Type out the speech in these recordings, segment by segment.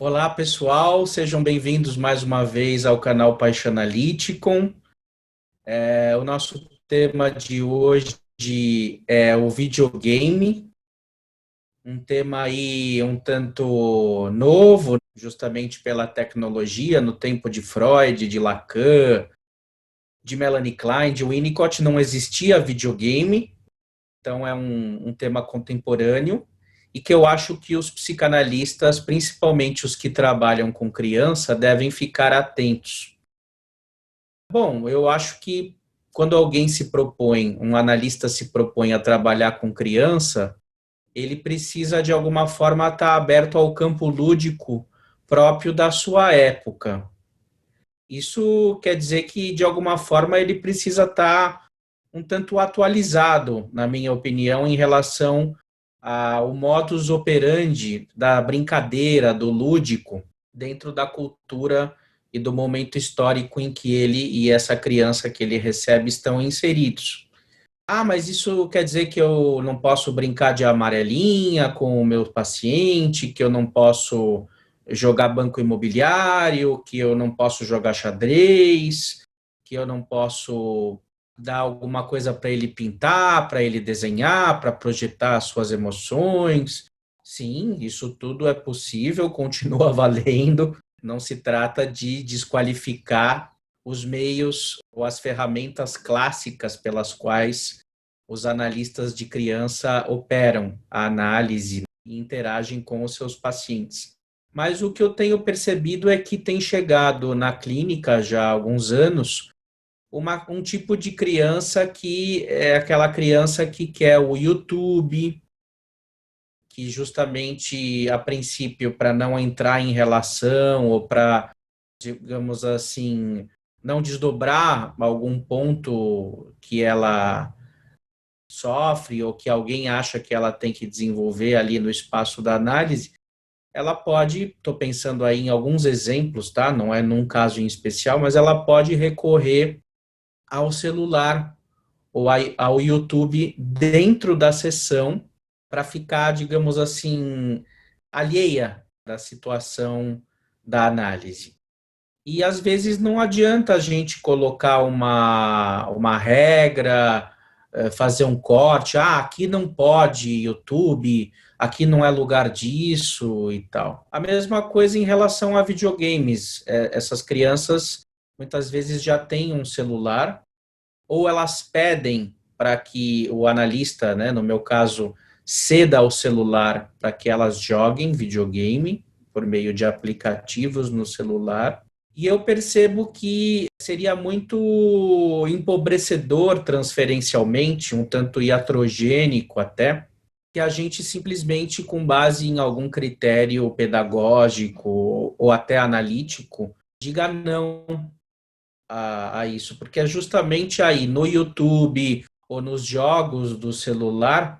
Olá, pessoal, sejam bem-vindos mais uma vez ao canal Paixão Analyticon. O nosso tema de hoje é o videogame, um tema aí um tanto novo, justamente pela tecnologia, no tempo de Freud, de Lacan, de Melanie Klein, de Winnicott, não existia videogame, então é um tema contemporâneo e que eu acho que os psicanalistas, principalmente os que trabalham com criança, devem ficar atentos. Bom, eu acho que quando alguém se propõe, um analista se propõe a trabalhar com criança, ele precisa de alguma forma estar aberto ao campo lúdico próprio da sua época. Isso quer dizer que, de alguma forma, ele precisa estar um tanto atualizado, na minha opinião, em relação ao modus operandi da brincadeira, do lúdico, dentro da cultura e do momento histórico em que ele e essa criança que ele recebe estão inseridos. Ah, mas isso quer dizer que eu não posso brincar de amarelinha com o meu paciente, que eu não posso jogar banco imobiliário, que eu não posso jogar xadrez, que eu não posso dar alguma coisa para ele pintar, para ele desenhar, para projetar as suas emoções. Sim, isso tudo é possível, continua valendo. Não se trata de desqualificar os meios ou as ferramentas clássicas pelas quais os analistas de criança operam a análise e interagem com os seus pacientes. Mas o que eu tenho percebido é que tem chegado na clínica já há alguns anos um tipo de criança que é aquela criança que quer o YouTube, que justamente a princípio para não entrar em relação ou para, digamos assim, não desdobrar algum ponto que ela sofre ou que alguém acha que ela tem que desenvolver ali no espaço da análise, ela pode, estou pensando aí em alguns exemplos, tá? Não é num caso em especial, mas ela pode recorrer ao celular ou ao YouTube dentro da sessão para ficar, digamos assim, alheia da situação da análise. E às vezes não adianta a gente colocar uma regra, fazer um corte, aqui não pode YouTube, aqui não é lugar disso e tal. A mesma coisa em relação a videogames. Essas crianças muitas vezes já têm um celular, ou elas pedem para que o analista, né, no meu caso, ceda o celular para que elas joguem videogame por meio de aplicativos no celular. E eu percebo que seria muito empobrecedor transferencialmente, um tanto iatrogênico até, que a gente simplesmente, com base em algum critério pedagógico ou até analítico, diga não a isso, porque é justamente aí no YouTube ou nos jogos do celular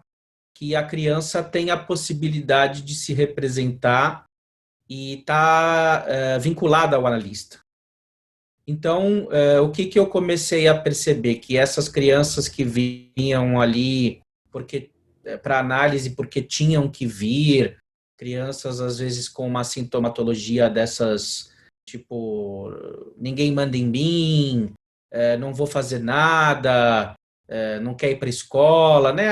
que a criança tem a possibilidade de se representar e está vinculada ao analista. Então, o que, que eu comecei a perceber? Que essas crianças que vinham ali porque para análise porque tinham que vir, crianças às vezes com uma sintomatologia dessas, tipo, ninguém manda em mim, não vou fazer nada, não quer ir para a escola, né?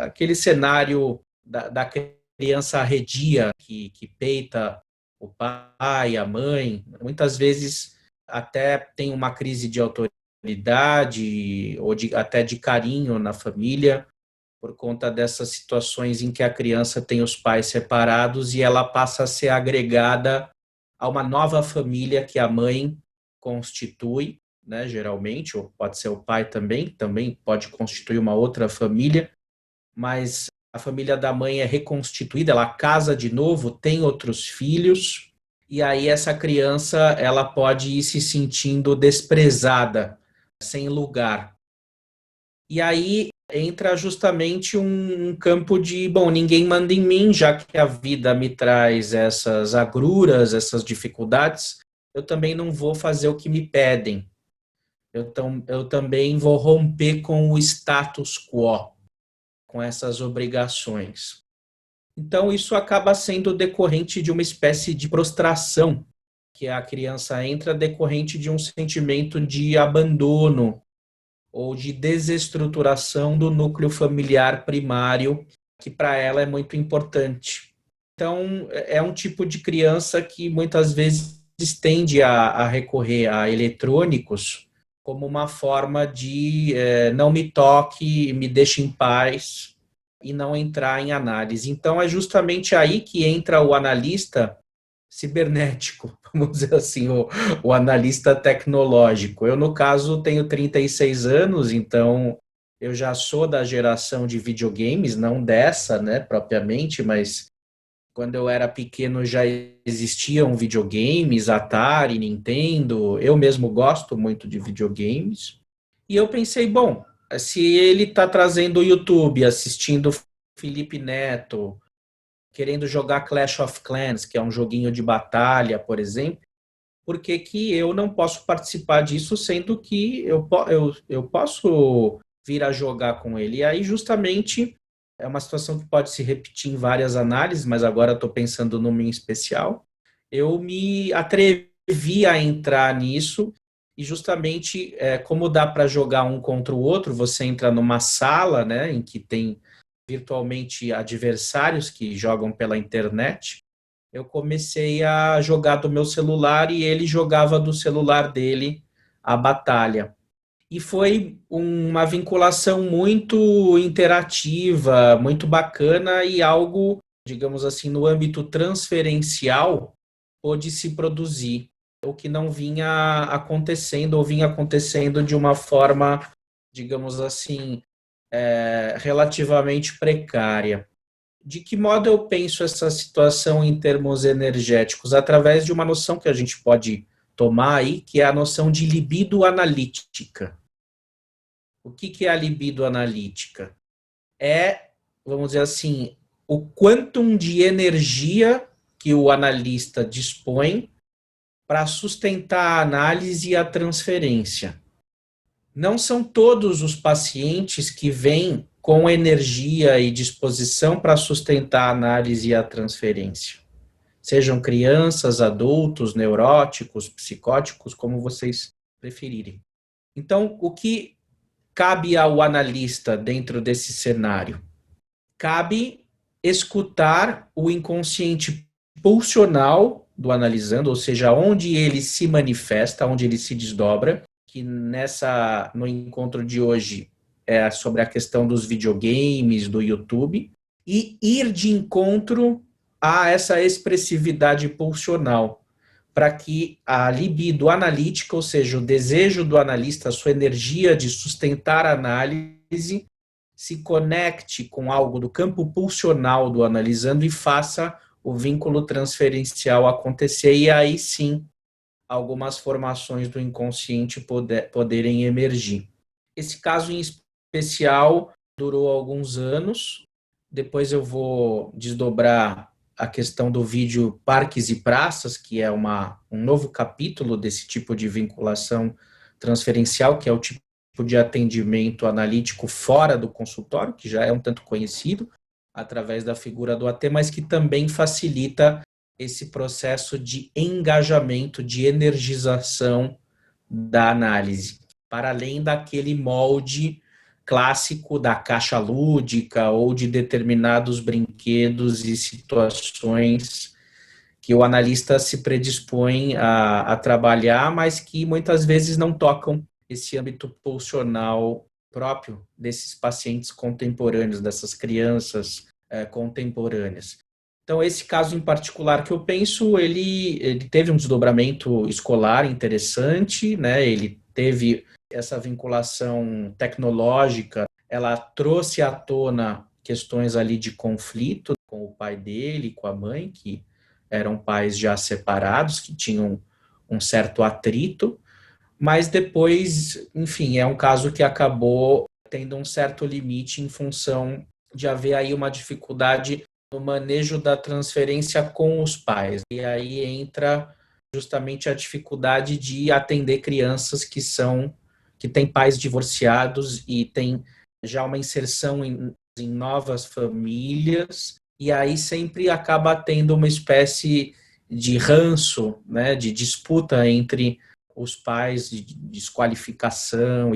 Aquele cenário da criança arredia que peita o pai, a mãe, muitas vezes até tem uma crise de autoridade ou até de carinho na família por conta dessas situações em que a criança tem os pais separados e ela passa a ser agregada a uma nova família que a mãe constitui, né, geralmente, ou pode ser o pai também pode constituir uma outra família, mas a família da mãe é reconstituída, ela casa de novo, tem outros filhos, e aí essa criança ela pode ir se sentindo desprezada, sem lugar. E aí entra justamente um campo de, bom, ninguém manda em mim, já que a vida me traz essas agruras, essas dificuldades, eu também não vou fazer o que me pedem. Eu também vou romper com o status quo, com essas obrigações. Então, isso acaba sendo decorrente de uma espécie de prostração que a criança entra decorrente de um sentimento de abandono ou de desestruturação do núcleo familiar primário, que para ela é muito importante. Então, é um tipo de criança que muitas vezes tende a recorrer a eletrônicos como uma forma de não me toque, me deixe em paz e não entrar em análise. Então, é justamente aí que entra o analista cibernético, vamos dizer assim, o analista tecnológico. Eu, no caso, tenho 36 anos, então eu já sou da geração de videogames, não dessa, né, propriamente, mas quando eu era pequeno já existiam videogames, Atari, Nintendo, eu mesmo gosto muito de videogames. E eu pensei, bom, se ele está trazendo o YouTube, assistindo Felipe Neto, querendo jogar Clash of Clans, que é um joguinho de batalha, por exemplo, por que que eu não posso participar disso, sendo que eu posso vir a jogar com ele? E aí, justamente, é uma situação que pode se repetir em várias análises, mas agora estou pensando numa em especial. Eu me atrevi a entrar nisso e justamente como dá para jogar um contra o outro, você entra numa sala, né, em que tem virtualmente adversários que jogam pela internet. Eu comecei a jogar do meu celular e ele jogava do celular dele a batalha. E foi uma vinculação muito interativa, muito bacana e algo, digamos assim, no âmbito transferencial, pôde se produzir, o que não vinha acontecendo ou vinha acontecendo de uma forma, digamos assim, relativamente precária. De que modo eu penso essa situação em termos energéticos? Através de uma noção que a gente pode tomar aí, que é a noção de libido analítica. O que é a libido analítica? É, vamos dizer assim, o quantum de energia que o analista dispõe para sustentar a análise e a transferência. Não são todos os pacientes que vêm com energia e disposição para sustentar a análise e a transferência. Sejam crianças, adultos, neuróticos, psicóticos, como vocês preferirem. Então, o que cabe ao analista dentro desse cenário? Cabe escutar o inconsciente pulsional do analisando, ou seja, onde ele se manifesta, onde ele se desdobra, que no encontro de hoje é sobre a questão dos videogames, do YouTube, e ir de encontro a essa expressividade pulsional, para que a libido analítica, ou seja, o desejo do analista, a sua energia de sustentar a análise, se conecte com algo do campo pulsional do analisando e faça o vínculo transferencial acontecer, e aí sim algumas formações do inconsciente poderem emergir. Esse caso em especial durou alguns anos, depois eu vou desdobrar a questão do vídeo Parques e Praças, que é um novo capítulo desse tipo de vinculação transferencial, que é o tipo de atendimento analítico fora do consultório, que já é um tanto conhecido, através da figura do AT, mas que também facilita esse processo de engajamento, de energização da análise, para além daquele molde clássico da caixa lúdica ou de determinados brinquedos e situações que o analista se predispõe a trabalhar, mas que muitas vezes não tocam esse âmbito pulsional próprio desses pacientes contemporâneos, dessas crianças contemporâneas. Então, esse caso em particular que eu penso, ele teve um desdobramento escolar interessante, né? Ele teve essa vinculação tecnológica, ela trouxe à tona questões ali de conflito com o pai dele, com a mãe, que eram pais já separados, que tinham um certo atrito, mas depois, enfim, é um caso que acabou tendo um certo limite em função de haver aí uma dificuldade no manejo da transferência com os pais. E aí entra justamente a dificuldade de atender crianças que têm pais divorciados e têm já uma inserção em novas famílias e aí sempre acaba tendo uma espécie de ranço, né, de disputa entre os pais, de desqualificação.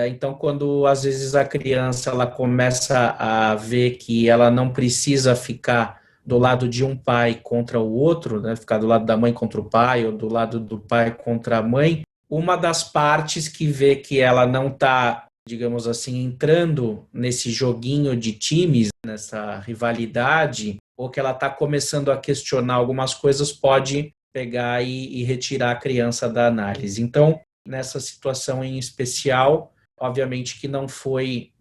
Então, quando às vezes a criança ela começa a ver que ela não precisa ficar do lado de um pai contra o outro, né, ficar do lado da mãe contra o pai ou do lado do pai contra a mãe, uma das partes que vê que ela não está, digamos assim, entrando nesse joguinho de times, nessa rivalidade, ou que ela está começando a questionar algumas coisas, pode pegar e retirar a criança da análise. Então, nessa situação em especial, obviamente que não foi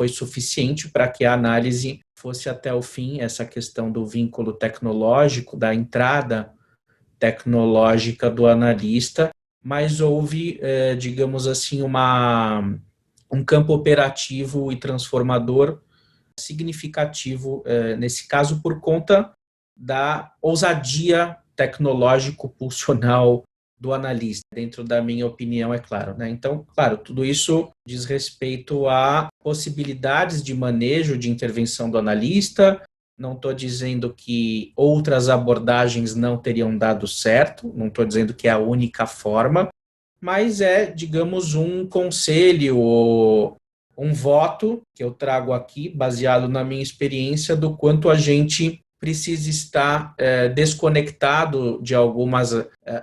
suficiente para que a análise fosse até o fim, essa questão do vínculo tecnológico, da entrada tecnológica do analista, mas houve, digamos assim, um campo operativo e transformador significativo nesse caso por conta da ousadia tecnológico-pulsional do analista, dentro da minha opinião, é claro, né? Então, claro, tudo isso diz respeito a possibilidades de manejo, de intervenção do analista. Não estou dizendo que outras abordagens não teriam dado certo, não estou dizendo que é a única forma, mas é, digamos, um conselho ou um voto que eu trago aqui, baseado na minha experiência, do quanto a gente precisa estar desconectado de algumas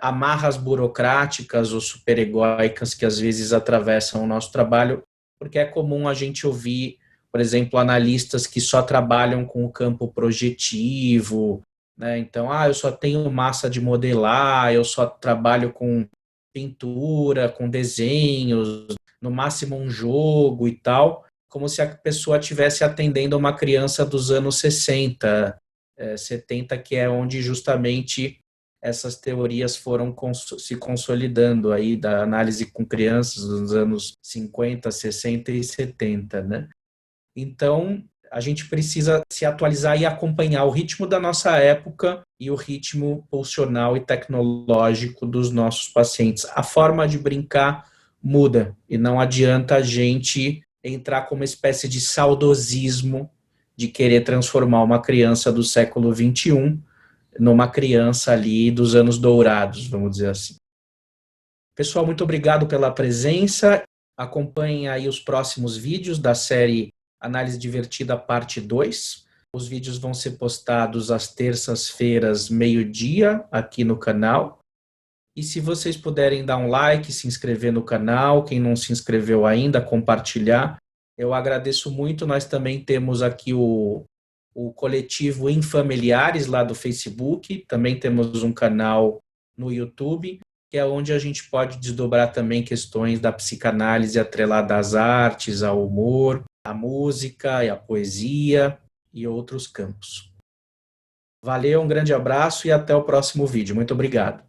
amarras burocráticas ou superegóicas que às vezes atravessam o nosso trabalho, porque é comum a gente ouvir, por exemplo, analistas que só trabalham com o campo projetivo, né? Então, eu só tenho massa de modelar, eu só trabalho com pintura, com desenhos, no máximo um jogo e tal, como se a pessoa estivesse atendendo uma criança dos anos 60, 70, que é onde justamente essas teorias foram se consolidando aí da análise com crianças dos anos 50, 60 e 70, né? Então, a gente precisa se atualizar e acompanhar o ritmo da nossa época e o ritmo pulsional e tecnológico dos nossos pacientes. A forma de brincar muda e não adianta a gente entrar com uma espécie de saudosismo de querer transformar uma criança do século XXI numa criança ali dos anos dourados, vamos dizer assim. Pessoal, muito obrigado pela presença. Acompanhem aí os próximos vídeos da série Análise Divertida, parte 2. Os vídeos vão ser postados às terças-feiras, meio-dia, aqui no canal. E se vocês puderem dar um like, se inscrever no canal, quem não se inscreveu ainda, compartilhar, eu agradeço muito. Nós também temos aqui o coletivo Infamiliares, lá do Facebook. Também temos um canal no YouTube, que é onde a gente pode desdobrar também questões da psicanálise atrelada às artes, ao humor, à música e à poesia e outros campos. Valeu, um grande abraço e até o próximo vídeo. Muito obrigado.